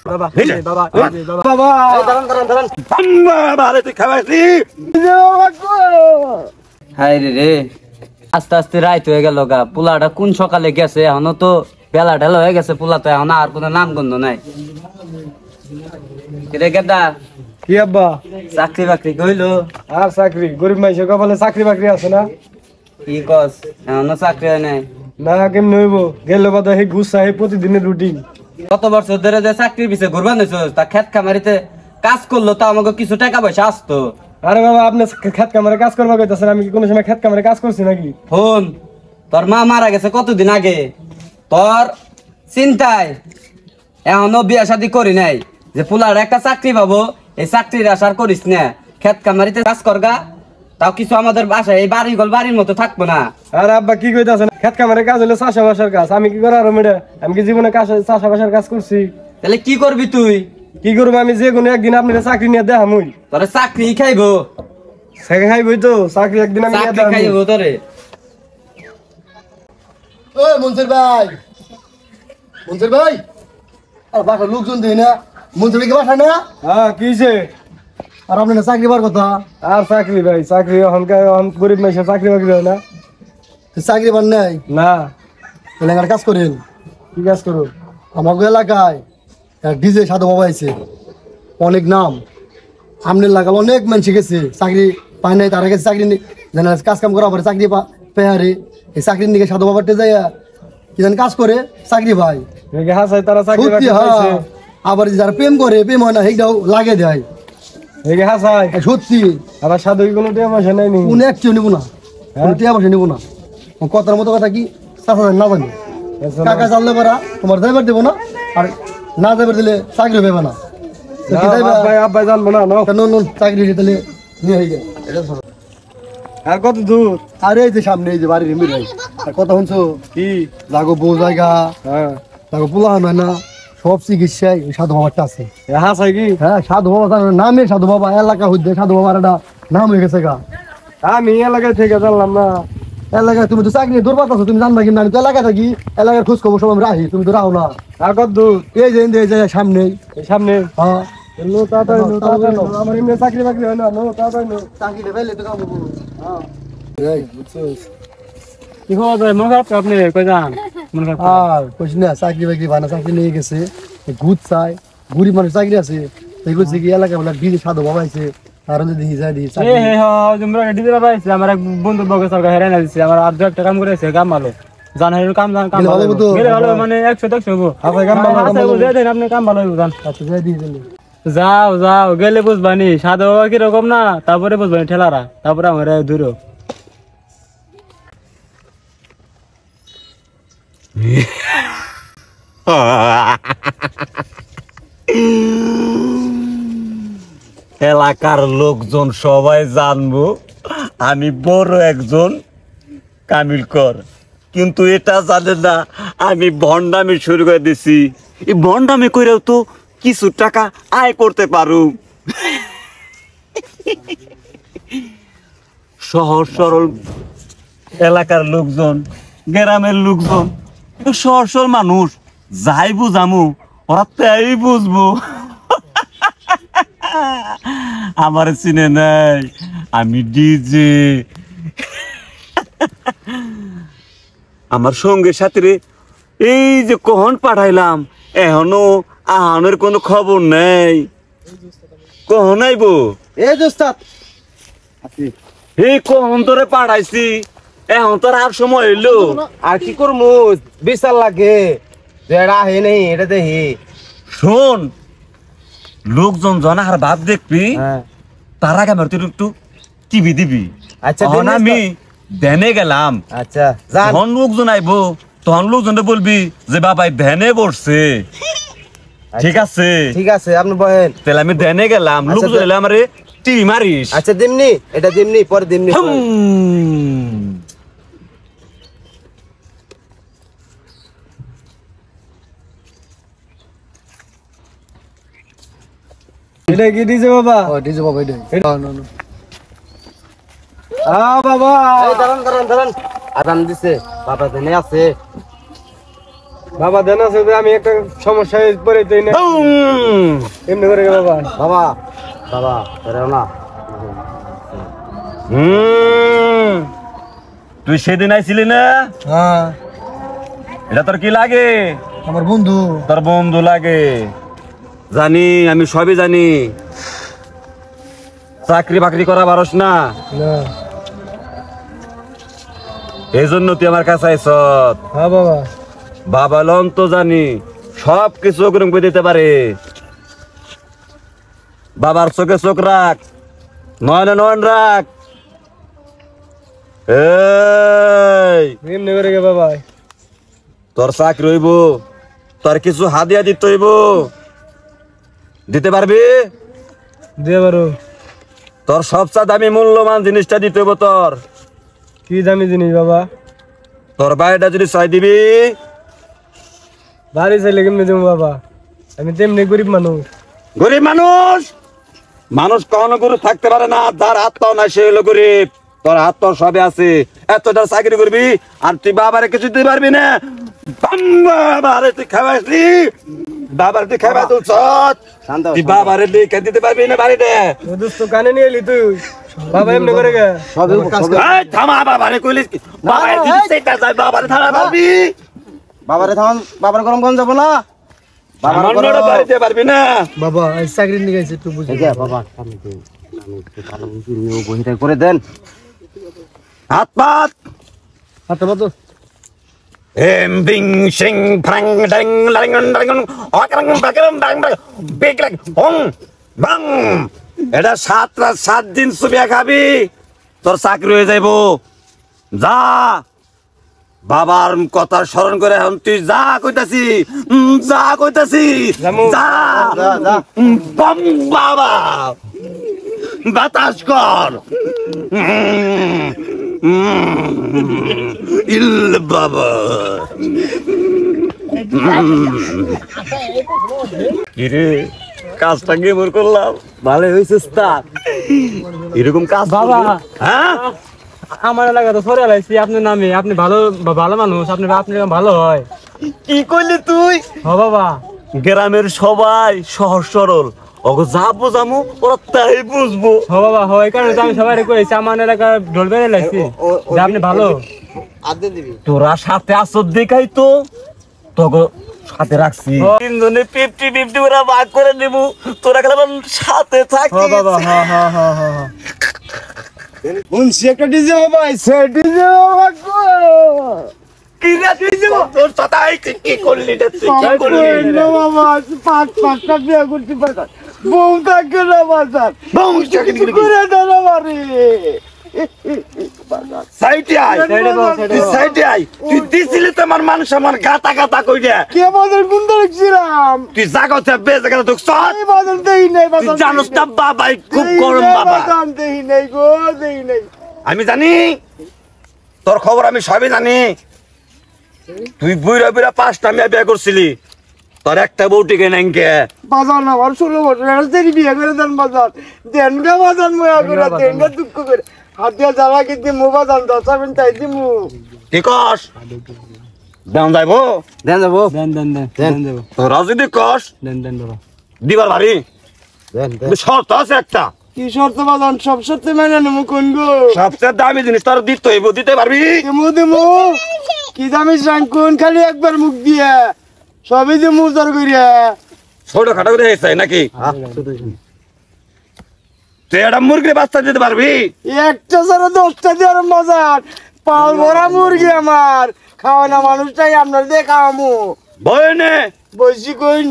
বাবা বাবা বাবা এই দাঁড়ান বাবা তুই খাওয়াইলি হাই রে আস্তে আস্তে রাইত হয়ে গেল গা পোলাটা কোন সকালে গেছে এখনো তো বেলা ঢেলা হয়ে গেছে পোলা তো এখন আর কোনো নাম গন্ধ নাই রে গেদা কি আব্বা চাকরি বাকরি কইলো আর চাকরি গরিব মানুষের কপালে চাকরি বাকরি আছে না কি কস এখনো চাকরি হয় নাই না কেমন হইব গেলে বাদা সেই ঘুষ চাই প্রতিদিনের রুটিন কত বছর ধরে যে চাকরির পিছে ঘুরবা নিছ তা খেত খামারিতে কাজ করলো তা আমাকে কিছু টাকা পয়সা আসতো আরে বাবা আপনি খেত কামারে কাজ করবা কইতাছেন আমি কি কোনো সময় খেত কামারে কাজ করছি নাকি ফোন তোর মা মারা গেছে কতদিন আগে তোর চিন্তায় এখনো বিয়া শাদি করি নাই যে পোলার একটা চাকরি পাবো এই চাকরির আশার করিস না খেত কামারিতে কাজ করগা তাও কিছু আমাদের বাসায় এই বাড়ির মতো থাকবো না আরে আব্বা কি কইতাছেন খেত কামারে কাজ হলো চাষা বাসার কাজ আমি কি করে আরো মেডা আমি কি জীবনে চাষা বাসার কাজ করছি তাহলে কি করবি তুই কি করবো আমি যে কোনো একদিন আপনার চাকরি নিয়ে দেখামুই তোরে চাকরি খাইবো খাইবই তো চাকরি একদিন আমি চাকরি খাইবো তোরে ওই মনসুর ভাই আর বাসার লোকজন দেয় না মনসুর ভাইকে বাসা না হ্যাঁ কিছে আর আপনার চাকরি পাওয়ার কথা আর চাকরি ভাই চাকরি এখনকার গরিব মানুষের চাকরি বাকরি হয় না চাকরি পান নাই না তাহলে একটা কাজ করেন কি কাজ করো আমাকে এলাকায় ডিজে সাধু বাবা আছে অনেক নাম আমনের লাগাল অনেক মানুষ গেছে চাকরি পায় নাই তারা গেছে চাকরি জানা কাজ কাম করা পরে চাকরি পেয়ারে এই চাকরির দিকে সাধু বাবারটা যাই কি জানি কাজ করে চাকরি পায় হাসাই তারা চাকরি বাকরি পাইছে আবার যারা প্রেম করে প্রেম হয় না সেইটাও লাগে দেয় এগে হাসাই সত্যি আবার সাধু কোনো টাকা পয়সা নাই নি কোনো এক কেউ নেবো না কোনো টাকা পয়সা নেবো না কথার মতো কথা কি চাষা না জানি কাকা জানলে পারা তোমার ড্রাইভার দেবো না আর না ড্রাইভার দিলে চাকরি পেবে না আব্বাই জানবো না নুন চাকরি তাহলে নিয়ে হয়ে যায় আর কত দূর আর এই যে সামনে এই যে বাড়ির মিলাই আর কথা শুনছো কি লাগো বউ জায়গা হ্যাঁ লাগো পোলা হয় না সব চিকিৎসায় ওই সাধু বাবারটা আছে হাসাই কি হ্যাঁ সাধু বাবা তার নামে সাধু বাবা এলাকা হইতে সাধু বাবার একটা নাম হয়ে গেছে গা আমি এলাকায় থেকে জানলাম না এলাকায় তুমি তো চাকরি দূর পাচ্ছ তুমি জানবা কিনা আমি তো এলাকায় থাকি এলাকার খোঁজ খবর সব আমি রাখি তুমি তো রাখো না আর কত দূর এই যে সামনে সামনে হ্যাঁ নো তাড়াতাড়ি আমার এমনি চাকরি বাকরি হয় না নো তাড়াতাড়ি নো চাকরিটা পেলে তো কামবো হ্যাঁ এই বুঝছস কি খবর ভাই মন খারাপ আপনি কই যান মন খারাপ আর কইছ না চাকরি বাকরি বানা চাকরি নিয়ে গেছে গুদ চাই গরিব মানুষ চাকরি আছে এগুলো কি এলাকা বলে ডিজে সাধু বাবা আছে আর যদি যায় দি এ হে হ্যাঁ তোমরা ডিজে বাবা আছে আমার এক বন্ধু বগে সরকার হেরাই না দিছে আমার আর একটা কাম করেছে কাম ভালো জান হের কাম ভালো গেলে ভালো মানে 100 হবো আপনি কাম ভালো দেন আপনি কাম ভালো হইব জান আচ্ছা যাই দি দিলে যাও গেলে বুঝবানি সাধু বাবা কি রকম না তারপরে বুঝবানি ঠেলারা তারপরে আমার দূর এলাকার লোকজন সবাই জানবো আমি বড় একজন কামিলকর, কিন্তু এটা জানে না আমি ভণ্ডামি শুরু করে দিছি। এই ভণ্ডামি করেও তো কিছু টাকা আয় করতে পারু। সহজ সরল এলাকার লোকজন, গ্রামের লোকজন, সহজ সরল মানুষ যাই বুঝামু ওরা তাই বুঝবো। আমার চিনে নাই, আমি ডিজে। আমার সঙ্গে সাথে এই যে কখন পাঠাইলাম এখনো আহানের কোনো খবর নেই। কখন আইব? এই দোস্তাদ এই কখন তোরে পাঠাইছি, এখন তোর আর সময় হইলো। আর কি করবো বিশাল লাগে যেটা হে নেই এটা দেখি। শোন, লোকজন জনাহার ভাব দেখবি, তার আগে আমার তুই একটু টিভি দিবি। আচ্ছা তখন আমি ধ্যানে গেলাম। আচ্ছা যখন লোকজন আইবো তখন লোকজনে বলবি যে বাবাই ধ্যানে বসছে। ঠিক আছে ঠিক আছে আপনি বলেন। তাহলে আমি ধ্যানে গেলাম, লোকজন এলে আমারে টিভি মারিস। আচ্ছা দিমনি, এটা দিমনি, পরে দিমনি। এটা কি ডিজে বাবা? ও ডিজে বাবা এটাই। বাবা এই দাঁড়ান আরাম দিছে বাবা জেনে আছে। বাবা দেন আছে যে আমি একটা সমস্যায় পড়ে যাই না এমনি করে বাবা বাবা বাবা বেরো না তুই সেদিন আইছিলি না? হ্যাঁ এটা তোর কি লাগে? আমার বন্ধু। তোর বন্ধু লাগে জানি, আমি সবই জানি। চাকরি বাকরি করা পারস না, না এই জন্য তুই আমার কাছে আইস। হ্যাঁ বাবা বাবা লন তো জানি সব কিছু ওরকম করে দিতে পারে। বাবার চোখে চোখ রাখ, নয়নে নয়ন রাখ। এই এমনি করে বাবা তোর চাকরি হইব, তোর কিছু হাদিয়া দিতে হইব, দিতে পারবি? দিয়ে পারো। তোর সবচেয়ে দামি মূল্যবান জিনিসটা দিতে হইব। তোর কি দামি জিনিস বাবা? তোর বাড়িটা যদি চাই দিবি। বাড়ি চাইলে কেমনি দেবো বাবা? আমি তেমনি গরিব মানুষ। গরিব মানুষ, মানুষ কখনো গরিব থাকতে পারে না। যার হাত পাও না সে হলো গরিব। তোর হাত পাও সবে আছে, এতটা চাকরি করবি আর তুই বাবারে কিছু দিতে পারবি না। বাবারে তুই খাওয়াইলি, বাবার তুই খাওয়াই তুলছ, তুই বাবারে দেখে দিতে পারবি না বাড়িতে। ও দোস্ত কানে নিয়ে এলি তুই বাবা এমনি করে গে এই থামা, বাবারে কইলিস কি? বাবারে যদি সেটা যায় বাবারে থামা পারবি? বাবারে থামান, বাবার গরম গরম যাবো না। বাবার সামান্যটা বাড়িতে পারবি না। বাবা এই চাকরি নিয়ে গেছে একটু বুঝে। বাবা বহিটা করে দেন। হাত পাত হাতে বাতো এম বিং সিং ফ্রাং ডাং লাং ডাং অকরং বাকরং ডাং বিগ লাগ হং বাং। এটা 7 রাত 7 দিন সুবিয়া খাবি, তোর চাকরি হয়ে যাইব। যা, বাবার কথা স্মরণ করে এখন তুই যা কইতাছি, যা কইতাছি, যা বম বাবা বাতাস কর। ইল বাবা কিরে কাজটা কেমন করলাম? ভালো হয়েছে স্যার। এরকম কাজ বাবা। হ্যাঁ আমার এলাকা তো সরে লাইছি আপনার নামে। আপনি ভালো ভালো মানুষ, আপনি আপনি ভালো হয়। কি করলি তুই? হ বাবা গ্রামের সবাই সহজ সরল, ওগো যা বোঝামু ওরা তাই বুঝবো। হ বাবা হয়, এই কারণে তো আমি সবাই কইছি আমার এলাকা ঢোল বেড়ে লাইছি যে আপনি ভালো। তোরা সাথে আসর দেখাই তো তোকে সাথে রাখছি। তিনজনে 50-50 ওরা ভাগ করে নেব, তোরা কেমন সাথে হ থাকিস। বাবা হ হ হ হ হ মুন্সি একটা ডিজে বাবা আইছে ডিজে বাবা গো কি রে তুই যে তোর সাথে কি করলি রে তুই? কি করলি? বাবা পাঁচটা বিয়ে করতে পারতাম বউ থাকে না বাজার বংশ কি কি করে দাও আমারে সাইডে আয়, তুই সাইডে আয়। তুই দিছিলি তো আমার মানুষ আমার গাতা গাতা কইরা। কে বাজার কোন দেখছিলাম তুই জায়গাতে বেজে গেল, তুই সৎ এই বাজার দেই নাই তুই বাজার জানোস না বাবাই খুব গরম বাবা। বাজার দেই নাই গো দেই নাই আমি জানি তোর খবর, আমি সবই জানি। তুই বুইরা বুইরা 5টা মেয়ে বিয়ে করছিলি, তোর একটা বউ টিকে নাই কে? বাজার না আর 16 বছর রাস্তায় বিয়ে করে দেন বাজার দেন গা বাজার ময়া করে দেন গা দুঃখ করে হাতিয়া জ্বালা কিন্তু মু বাজার দশাবেন তাই দিমু কি কস? দেন যাইবো, দেন যাবো, দেন দেন দেন দেন দেব তোরা যদি কস দেন দেন বাবা দিবার ভারি দেন শর্ত আছে একটা। কি শর্ত বাজান সব শর্ত মেনে নেবো কোন গো সবচেয়ে দামি জিনিস তোর দিতে হইব, দিতে পারবি? দিমু দিমু কি দামি কোন খালি একবার মুখ দিয়ে সবই দিমু জোর করিয়া ছোট খাটো করে চাই নাকি? তুই একটা মুরগির বাচ্চা দিতে পারবি? একটা ছাড়া 10টা দিয়ে বাজার পাল ভরা মুরগি আমার খাওয়া না মানুষটাই আপনার দিয়ে খাওয়ামু বয়নে বসি কইন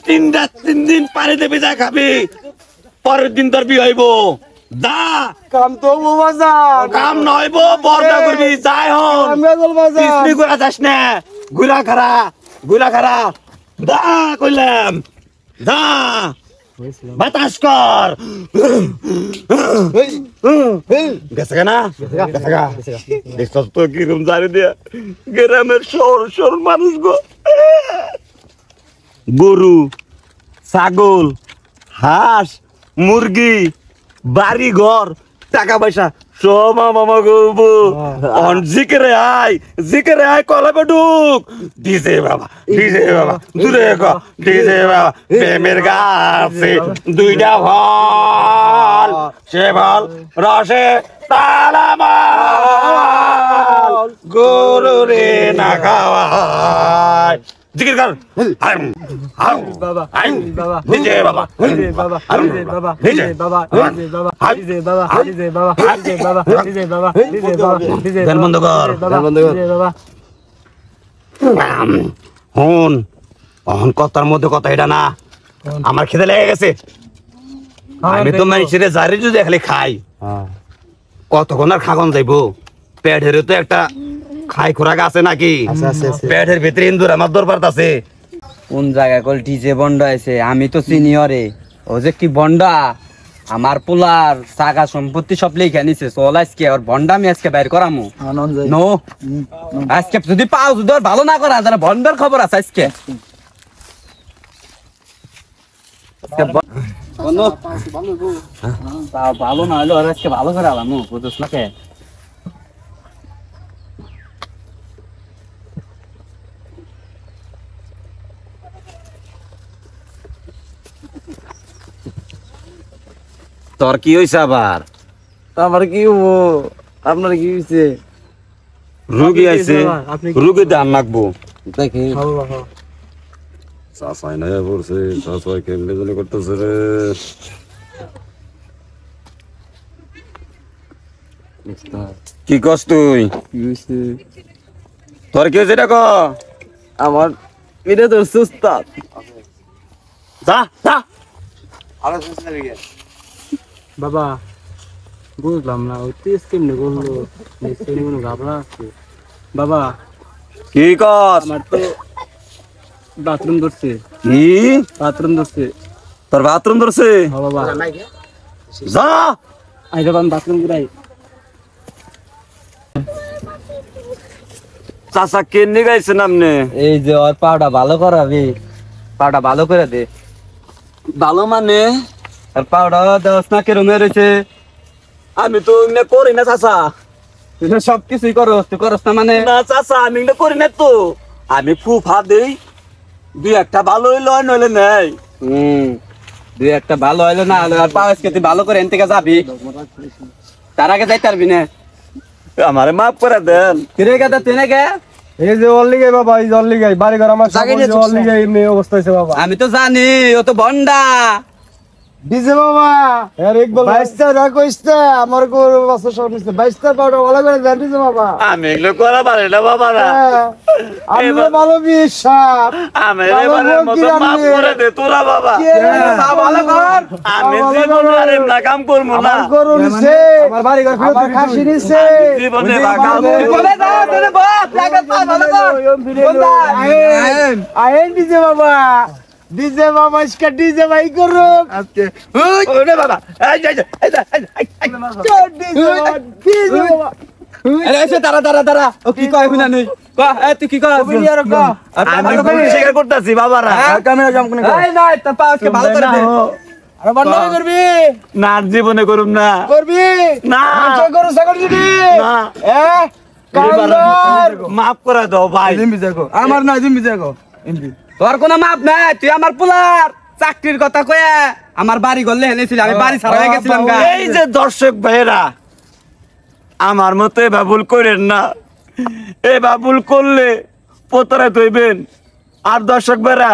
তিন দিন পানিতে ভিজা খাবি, পরের দিন তোর বিয়ে হইব। দা কাম তো বাজার কাম নইব, বর্দা করবি। যাই হন আমরা বল বাজার পিছনি ঘুরা যাস না, ঘুরা খারা দা কইলাম দা। বাতাস কর গেছে না দেখছস তো কিরম জানি দিয়া গ্রামের সর মানুষ গো গরু ছাগল হাঁস মুরগি বাড়ি ঘর টাকা পয়সা সব মামা গো জিকেরে আয় কলাবে ঢুক ডিজে বাবা দূরে গো ডিজে বাবা প্রেমের গাছে দুইটা ফল সে ফল রসে তালামাল গরু রে না খাওয়ায় জিকির কর বাবা বাবা ডিজে বাবা ডিজে বাবা ডিজে বাবা ডিজে বাবা ডিজে বাবা ডিজে বাবা ডিজে বাবা ডিজে বাবা ডিজে বাবা ডিজে বাবা ডিজে গান বন্ধ কর ডিজে বাবা হন কথার মধ্যে কথা এটা না আমার খেতে লেগে গেছে আমি তো মানুষের জারি যদি খালি খাই কতক্ষণ আর খাগন যাইবো পেটের তো একটা খাই খোরাক আছে নাকি পেটের ভিতরে ইন্দুর আমার দরবার আছে কোন জায়গায় কল ডিজে বন্ড আছে আমি তো সিনিয়রে ও যে কি বন্ডা আমার পোলার সাগা সম্পত্তি সব লিখে নিছে চল আজকে ওর বন্ডা আমি আজকে বাইর করামু নো আজকে যদি পাও যদি ওর ভালো না করা তাহলে বন্ডার খবর আছে আজকে ভালো না হলো আর আজকে ভালো করে আলাম বুঝছ না কে তোর কি হয়েছে আবার আমার কি ও আপনার কি হইছে রুগী আছে রুগী দান লাগবো দেখি চাষাই না পড়ছে চাষাই কেমনে জানি করতেছে রে কি কস তুই তোর কি হয়েছে দেখো আমার এটা তো সুস্থ যা যা বাবা বুঝলাম না ওই তেজ কেমনে করলো নিশ্চয়ই কোনো ঘাবড়া আছে বাবা কি কস আমার তো বাথরুম ধরছে কি তোর বাথরুম ধরছে তোর বাথরুম ধরছে বাবা যা আই যাবা আমি বাথরুম ঘুরাই চাষা কেনে গাইছেন আপনি এই যে ওর পাউডা ভালো করাবি পাউডা ভালো করে দে ভালো মানে আর পাউডা দেওয়াস না কেরম রয়েছে আমি তো এমনি করি না চাষা তুই তো সবকিছুই করস তুই করস না মানে না চাষা আমি এগুলো করি না তো আমি ফুফা দেই দুই একটা ভালো হইলো নইলে নেই দুই একটা ভালো হইলো না হলো আর পাওয়াজকে তুই ভালো করে এন থেকে যাবি তার আগে যাইতে পারবি না আমারে মাফ করে দেন কিরে গাদা তুই না গে এই যে অল্লি গাই বাবা এই যে অল্লি গাই বাড়ি ঘর আমার সব অল্লি গাই মেয়ে অবস্থা হয়েছে বাবা আমি তো জানি ও তো বন্ডা ডিজে বাবা আরে একবার বাইস্তা রাখইস্তা আমার গো বাসা সব নিছে বাইস্তা পাউডার ভালো করে দেন ডিজে বাবা আমি এগুলো করা পারি না বাবারা আমি ভালো বিশ্বাস আমি এবারে মতো মাফ করে দে তোরা বাবা ভালো কর আমি জীবনে আর এমনা কাম করবো না গরু নিছে আমার বাড়ি ঘর ফেরত খাসি নিছে জীবনে কাম বলে দাও তোরে বাপ লাগা পা ভালো কর আইন ডিজে বাবা ইসকা ডিজে ভাই করো আজকে ওরে বাবা এই যাই ডিজে বাবা আরে এসে তারা ও কি কয় শুনা নেই কয় এ তুই কি কয় তুমি আর কো আমি স্বীকার করতেছি বাবারা ক্যামেরা জাম কোনে এই না তা পাওয়াজকে ভালো করে দে আরে বন্ধ করবি না জীবনে করুম না করবি না আচ্ছা গরু ছাগল দিবি না এ কান্দর মাফ করে দাও ভাই জিম্মি যাকো আমার না জিম্মি যাকো এমপি তোর কোনো মাপ নাই তুই আমার পোলার চাকরির কথা কয়ে আমার বাড়ি গলে এনেছিল আমি বাড়ি ছাড়া হয়ে গেছিলাম গা এই যে দর্শক ভাইরা আমার মতো এবার ভুল করেন না এবার ভুল করলে প্রতারিত হইবেন আর দর্শক ভাইরা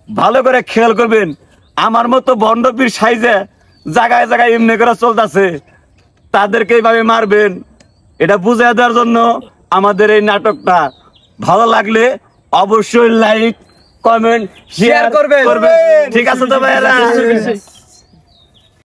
ভালো করে খেয়াল করবেন আমার মতো ভণ্ডপীর সাইজে জায়গায় জায়গায় এমনি করে চলতেছে তাদেরকে এইভাবে মারবেন এটা বুঝিয়ে দেওয়ার জন্য আমাদের এই নাটকটা ভালো লাগলে অবশ্যই লাইক কমেন্ট শেয়ার করবেন ঠিক আছে তো ভাইরা